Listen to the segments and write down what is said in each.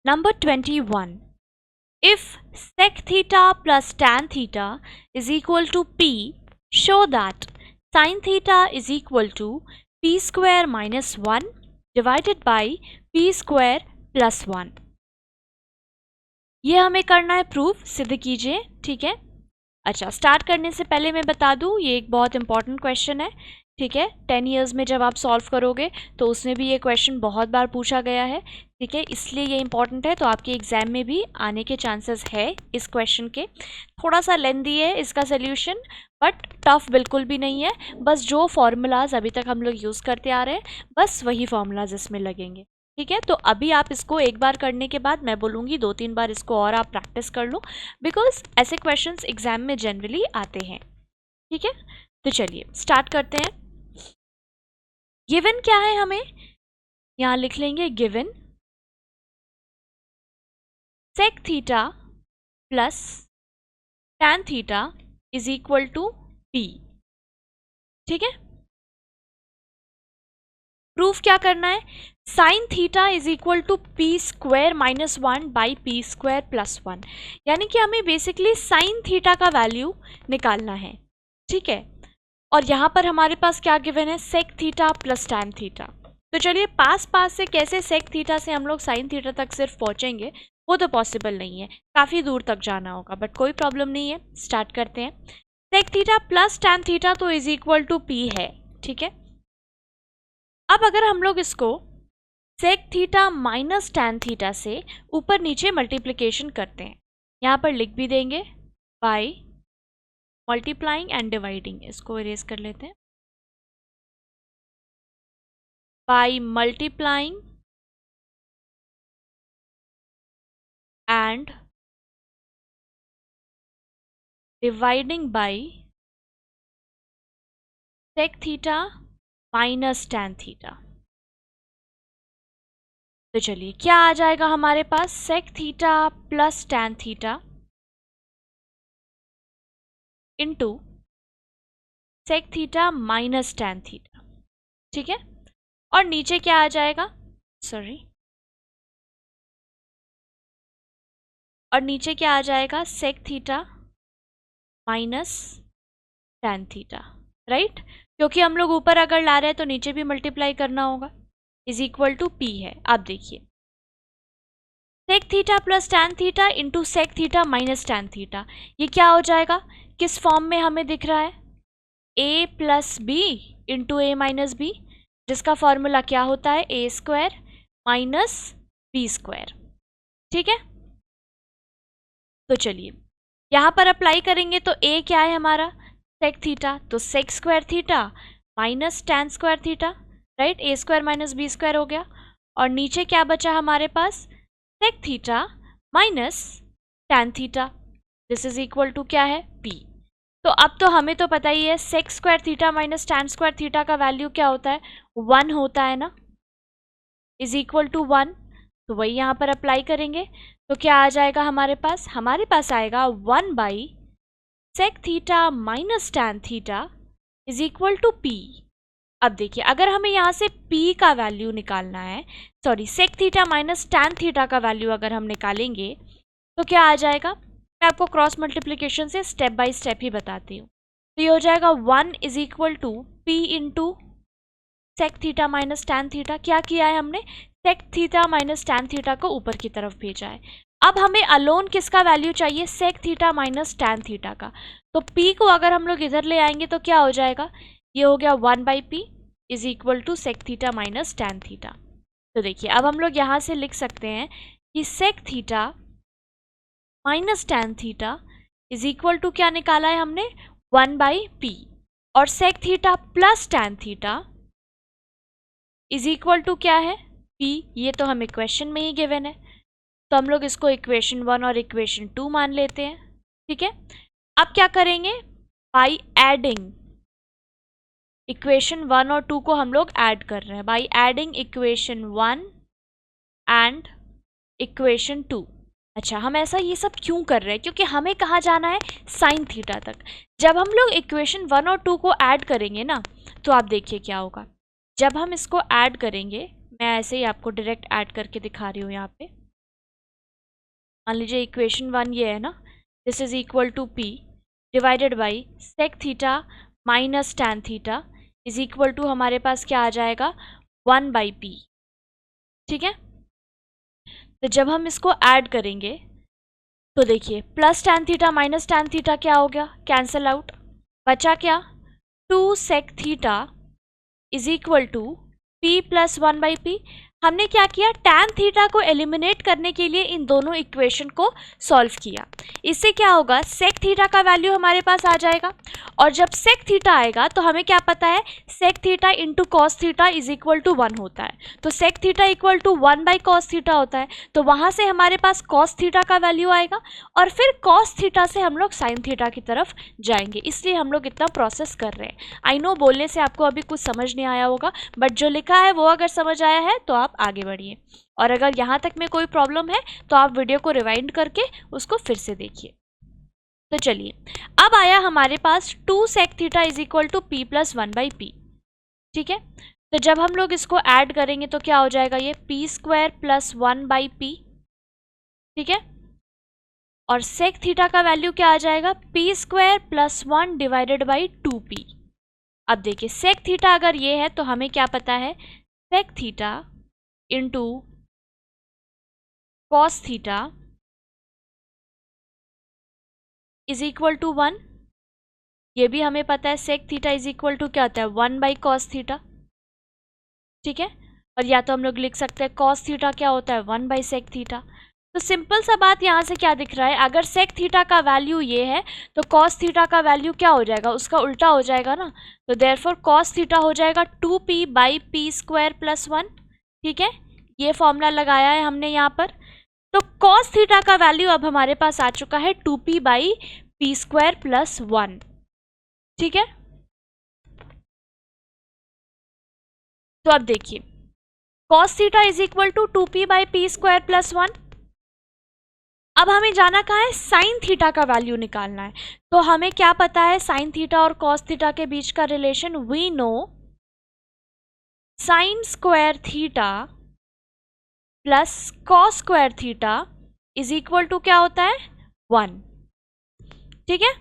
Number 21. If sec theta plus tan theta is equal to p, show that sin theta is equal to p square minus 1 divided by p square plus 1. ये हमें करना है proof, सिद्ध कीजिए, ठीक है। अच्छा, स्टार्ट करने से पहले मैं बता दूं, ये एक बहुत इंपॉर्टेंट क्वेश्चन है, ठीक है। 10 ईयर्स में जब आप सॉल्व करोगे तो उसमें भी ये क्वेश्चन बहुत बार पूछा गया है, ठीक है, इसलिए ये इंपॉर्टेंट है। तो आपके एग्जाम में भी आने के चांसेस है इस क्वेश्चन के। थोड़ा सा लेंदी है इसका सोल्यूशन, बट टफ बिल्कुल भी नहीं है। बस जो फॉर्मूलाज अभी तक हम लोग यूज़ करते आ रहे हैं, बस वही फॉर्मूलाज इसमें लगेंगे, ठीक है। तो अभी आप इसको एक बार करने के बाद मैं बोलूँगी 2-3 बार इसको और आप प्रैक्टिस कर लो, बिकॉज ऐसे क्वेश्चंस एग्जाम में जनरली आते हैं, ठीक है। तो चलिए स्टार्ट करते हैं। गिवन क्या है, हमें यहाँ लिख लेंगे given sec theta plus tan theta is equal to P, ठीक है। प्रूफ क्या करना है, sine theta is equal to P square minus 1 by P square plus 1, यानी कि हमें बेसिकली साइन थीटा का वैल्यू निकालना है, ठीक है। और यहाँ पर हमारे पास क्या गिवन है, sec theta plus tan theta. तो चलिए पास पास से कैसे सेक थीटा से हम लोग साइन थीटा तक सिर्फ पहुँचेंगे, वो तो पॉसिबल नहीं है, काफ़ी दूर तक जाना होगा, बट कोई प्रॉब्लम नहीं है। स्टार्ट करते हैं। Sec theta plus tan theta तो इज इक्वल टू पी है, ठीक है। अब अगर हम लोग इसको sec theta minus tan theta से ऊपर नीचे मल्टीप्लिकेशन करते हैं, यहाँ पर लिख भी देंगे बाय मल्टीप्लाइंग एंड डिवाइडिंग, इसको इरेज कर लेते हैं, by multiplying and dividing by sec theta minus tan theta. तो चलिए क्या आ जाएगा हमारे पास, sec theta plus tan theta into sec theta minus tan theta, ठीक है। और नीचे क्या आ जाएगा, और नीचे क्या आ जाएगा, sec theta minus tan theta, right. क्योंकि हम लोग ऊपर अगर ला रहे हैं तो नीचे भी मल्टीप्लाई करना होगा, इज इक्वल टू पी है। आप देखिए sec theta plus tan theta into sec theta minus tan theta, ये क्या हो जाएगा, किस फॉर्म में हमें दिख रहा है, ए प्लस बी इंटू ए माइनस बी, जिसका फॉर्मूला क्या होता है, ए स्क्वायर माइनस बी स्क्वायर, ठीक है। तो चलिए यहाँ पर अप्लाई करेंगे तो ए क्या है हमारा, सेक थीटा, तो sec square theta minus tan square theta, right, a square minus b square हो गया। और नीचे क्या बचा हमारे पास, sec theta minus tan theta, this is equal to क्या है, पी। तो अब तो हमें तो पता ही है sec square theta minus tan square theta का वैल्यू क्या होता है, 1 होता है ना, इज इक्वल टू 1। तो वही यहाँ पर अप्लाई करेंगे तो क्या आ जाएगा हमारे पास आएगा 1 by sec theta minus tan theta is equal to P. अब देखिए अगर हमें यहाँ से p का वैल्यू निकालना है, sorry sec theta minus tan theta का वैल्यू अगर हम निकालेंगे तो क्या आ जाएगा, मैं आपको क्रॉस मल्टीप्लिकेशन से स्टेप बाय स्टेप ही बताती हूँ। तो ये हो जाएगा 1 is equal to P into sec theta minus tan theta. क्या किया है हमने, sec theta minus tan theta को ऊपर की तरफ भेजा है। अब हमें अलोन किसका वैल्यू चाहिए, sec theta minus tan theta का। तो p को अगर हम लोग इधर ले आएंगे तो क्या हो जाएगा, ये हो गया 1 by P is equal to sec theta minus tan theta. तो देखिए अब हम लोग यहाँ से लिख सकते हैं कि sec theta minus tan theta is equal to क्या निकाला है हमने, 1 बाई पी, और sec theta plus tan theta is equal to क्या है, p। ये तो हमें क्वेश्चन में ही गिवन है, तो हम लोग इसको इक्वेशन 1 और इक्वेशन 2 मान लेते हैं, ठीक है। अब क्या करेंगे, बाई एडिंग इक्वेशन 1 और 2 को हम लोग ऐड कर रहे हैं, by adding equation 1 and equation 2। अच्छा हम ऐसा ये सब क्यों कर रहे हैं, क्योंकि हमें कहाँ जाना है, साइन थीटा तक। जब हम लोग इक्वेशन 1 और 2 को ऐड करेंगे ना, तो आप देखिए क्या होगा, जब हम इसको ऐड करेंगे, मैं ऐसे ही आपको डायरेक्ट ऐड करके दिखा रही हूँ यहाँ पे, मान लीजिए इक्वेशन 1 ये है ना, this is equal to P divided by sec theta minus tan theta is equal to हमारे पास क्या आ जाएगा 1/p। ठीक है, तो जब हम इसको ऐड करेंगे तो देखिए plus tan theta minus tan theta क्या हो गया, कैंसल आउट, बचा क्या 2 sec theta is equal to p plus 1/p। हमने क्या किया, टैन थीटा को एलिमिनेट करने के लिए इन दोनों इक्वेशन को सॉल्व किया। इससे क्या होगा, सेक थीटा का वैल्यू हमारे पास आ जाएगा, और जब सेक थीटा आएगा तो हमें क्या पता है, sec theta into cos theta is equal to 1 होता है, तो सेक थीटा इक्वल टू 1/कॉस थीटा होता है, तो वहाँ से हमारे पास कॉस थीटा का वैल्यू आएगा, और फिर कॉस थीटा से हम लोग साइन थीटा की तरफ जाएंगे, इसलिए हम लोग इतना प्रोसेस कर रहे हैं। आई नो बोलने से आपको अभी कुछ समझ नहीं आया होगा, बट जो लिखा है वो अगर समझ आया है तो आप आगे बढ़िए, और अगर यहाँ तक में कोई प्रॉब्लम है तो आप वीडियो को रिवाइंड करके उसको फिर से देखिए। तो चलिए, अब आया हमारे पास 2 sec theta is equal to p plus 1/p। ठीक है, तो जब हम लोग इसको ऐड करेंगे तो क्या हो जाएगा, ये p स्क्वायर प्लस 1/p। ठीक है, और सेक थीटा का वैल्यू क्या आ जाएगा, p square plus 1 divided by 2p। अब देखिए सेक थीटा अगर ये है तो हमें क्या पता है, sec theta into cos theta is equal to 1। ये भी हमें पता है sec theta is equal to क्या होता है, 1/कॉस थीटा। ठीक है, और या तो हम लोग लिख सकते हैं कॉस थीटा क्या होता है, 1/सेक थीटा। तो सिंपल सा बात यहाँ से क्या दिख रहा है, अगर सेक थीटा का वैल्यू ये है तो कॉस थीटा का वैल्यू क्या हो जाएगा, उसका उल्टा हो जाएगा ना, तो देयरफॉर कॉस थीटा हो जाएगा 2p/p स्क्वायर प्लस 1। ठीक है, ये फॉर्मूला लगाया है हमने यहाँ पर, तो कॉस थीटा का वैल्यू अब हमारे पास आ चुका है 2p/p स्क्वायर प्लस 1। ठीक है, तो अब देखिए cos theta is equal to 2p/p square plus 1। अब हमें जाना कहाँ है, साइन थीटा का वैल्यू निकालना है, तो हमें क्या पता है साइन थीटा और कॉस थीटा के बीच का relation, we know sine square theta plus cos square theta is equal to क्या होता है, 1। ठीक है,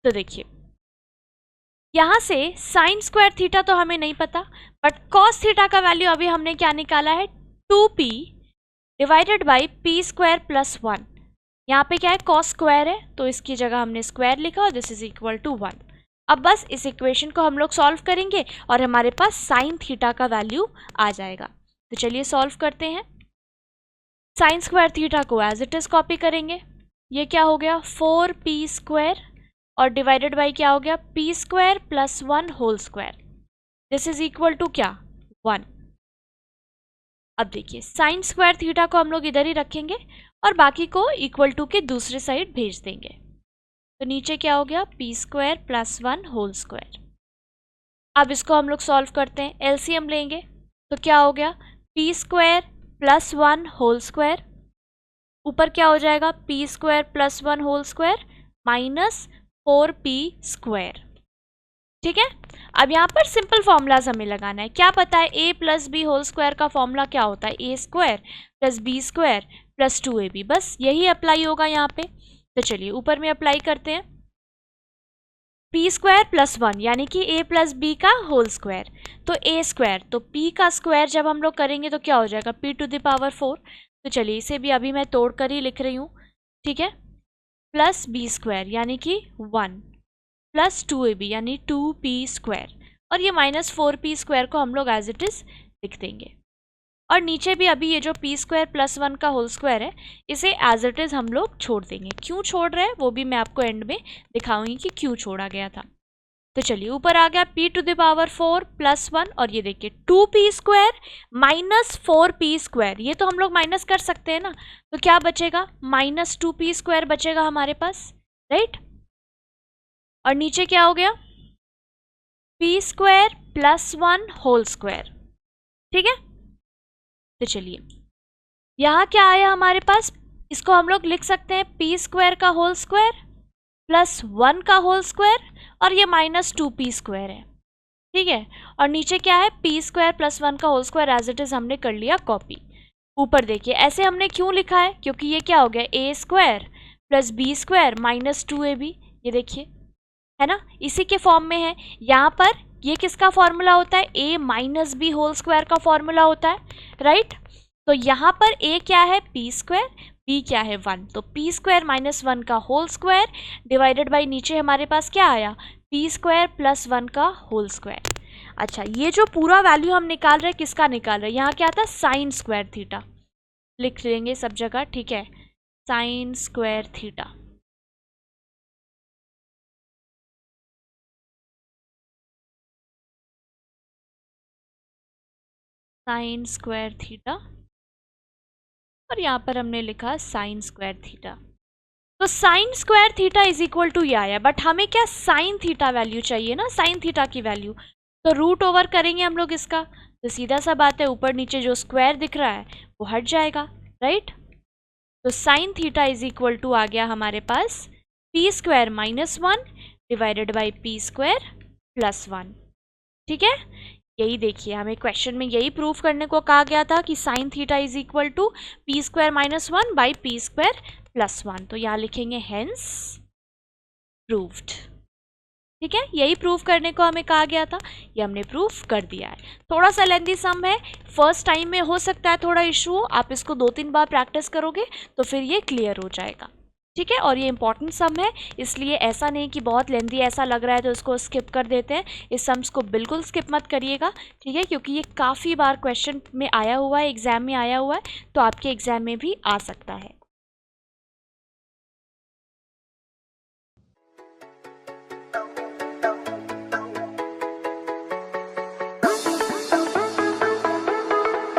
तो देखिए यहां से साइन स्क्वायर थीटा तो हमें नहीं पता, बट कॉस थीटा का वैल्यू अभी हमने क्या निकाला है, 2p divided by p square plus 1। यहाँ पे क्या है, कॉस स्क्वायर है तो इसकी जगह हमने स्क्वायर लिखा और दिस इज इक्वल टू 1। अब बस इस इक्वेशन को हम लोग सॉल्व करेंगे और हमारे पास साइन थीटा का वैल्यू आ जाएगा। तो चलिए सॉल्व करते हैं। साइन स्क्वायर थीटा को एज इट इज कॉपी करेंगे, ये क्या हो गया 4p स्क्वायर और डिवाइडेड बाई क्या हो गया p square plus 1 whole square, this is equal to क्या 1। अब देखिए साइन स्क्वायर थीटा को हम लोग इधर ही रखेंगे और बाकी को इक्वल टू के दूसरे साइड भेज देंगे, तो नीचे क्या हो गया p square plus 1 whole square. अब इसको हम लोग सॉल्व करते हैं, एलसीएम लेंगे तो क्या हो गया p square plus 1 whole square, ऊपर क्या हो जाएगा p square plus 1 whole square minus 4p square. ठीक है, अब यहाँ पर सिंपल फॉर्मूलाज हमें लगाना है, क्या पता है a plus B whole square का फॉर्मूला क्या होता है, a square plus B square plus 2ab, बस यही अप्लाई होगा यहाँ पे। तो चलिए ऊपर में अप्लाई करते हैं, p स्क्वायर प्लस 1 यानी कि a प्लस बी का होल स्क्वायर, तो a स्क्वायर, तो p का स्क्वायर जब हम लोग करेंगे तो क्या हो जाएगा p टू द पावर 4। तो चलिए इसे भी अभी मैं तोड़ कर ही लिख रही हूँ। ठीक है, प्लस b स्क्वायर यानी कि 1 प्लस 2ab यानी 2p स्क्वायर, और ये माइनस 4p स्क्वायर को हम लोग एज इट इज लिख देंगे, और नीचे भी अभी ये जो p स्क्वायर प्लस 1 का होल स्क्वायर है इसे एज इट इज हम लोग छोड़ देंगे। क्यों छोड़ रहे हैं वो भी मैं आपको एंड में दिखाऊंगी कि क्यों छोड़ा गया था। तो चलिए ऊपर आ गया p to the power 4 plus 1, और ये देखिए 2p square minus 4p square, ये तो हम लोग माइनस कर सकते हैं ना, तो क्या बचेगा माइनस 2p स्क्वायर बचेगा हमारे पास, राइट। और नीचे क्या हो गया p square plus 1 whole square. ठीक है, तो चलिए यहाँ क्या आया हमारे पास, इसको हम लोग लिख सकते हैं p स्क्वायर का होल स्क्वायर प्लस 1 का होल स्क्वायर, और ये माइनस 2p स्क्वायर है। ठीक है, और नीचे क्या है p स्क्वायर प्लस 1 का whole square as it is हमने कर लिया कॉपी। ऊपर देखिए ऐसे हमने क्यों लिखा है, क्योंकि ये क्या हो गया, a square plus B square minus 2ab, ये देखिए है ना, इसी के फॉर्म में है। यहाँ पर ये किसका फॉर्मूला होता है, a minus B whole square का फॉर्मूला होता है, राइट। तो यहाँ पर a क्या है, p स्क्वायर, b क्या है 1, तो p स्क्वायर माइनस 1 का होल स्क्वायर डिवाइडेड बाई नीचे हमारे पास क्या आया, p स्क्वायर प्लस 1 का होल स्क्वायर। अच्छा, ये जो पूरा वैल्यू हम निकाल रहे हैं किसका निकाल रहे हैं, यहाँ क्या था, साइन स्क्वायर थीटा, लिख लेंगे सब जगह, ठीक है, sine square theta. Sine square theta, और यहाँ पर हमने लिखा साइन स्क्वायर थीटा। तो sine square theta is equal to ये आया, बट हमें क्या साइन थीटा वैल्यू चाहिए ना, साइन थीटा की वैल्यू, तो रूट ओवर करेंगे हम लोग इसका, तो सीधा सा बात है ऊपर नीचे जो स्क्वायर दिख रहा है वो हट जाएगा, राइट। तो sine theta is equal to आ गया हमारे पास p square minus 1 divided by P square plus 1, ठीक है। यही देखिए हमें क्वेश्चन में यही प्रूफ करने को कहा गया था कि sine theta is equal to P square minus 1 by P square plus 1, तो यहाँ लिखेंगे हेंस प्रूव्ड, ठीक है। यही प्रूफ करने को हमें कहा गया था, ये हमने प्रूफ कर दिया है। थोड़ा सा लेंथी सम है, फर्स्ट टाइम में हो सकता है थोड़ा इशू हो, आप इसको 2-3 बार प्रैक्टिस करोगे तो फिर ये क्लियर हो जाएगा, ठीक है। और ये इंपॉर्टेंट सम है, इसलिए ऐसा नहीं कि बहुत लेंथी ऐसा लग रहा है तो इसको स्किप कर देते हैं, इस सम्स को बिल्कुल स्किप मत करिएगा, ठीक है, क्योंकि ये काफ़ी बार क्वेश्चन में आया हुआ है, एग्जाम में आया हुआ है, तो आपके एग्जाम में भी आ सकता है।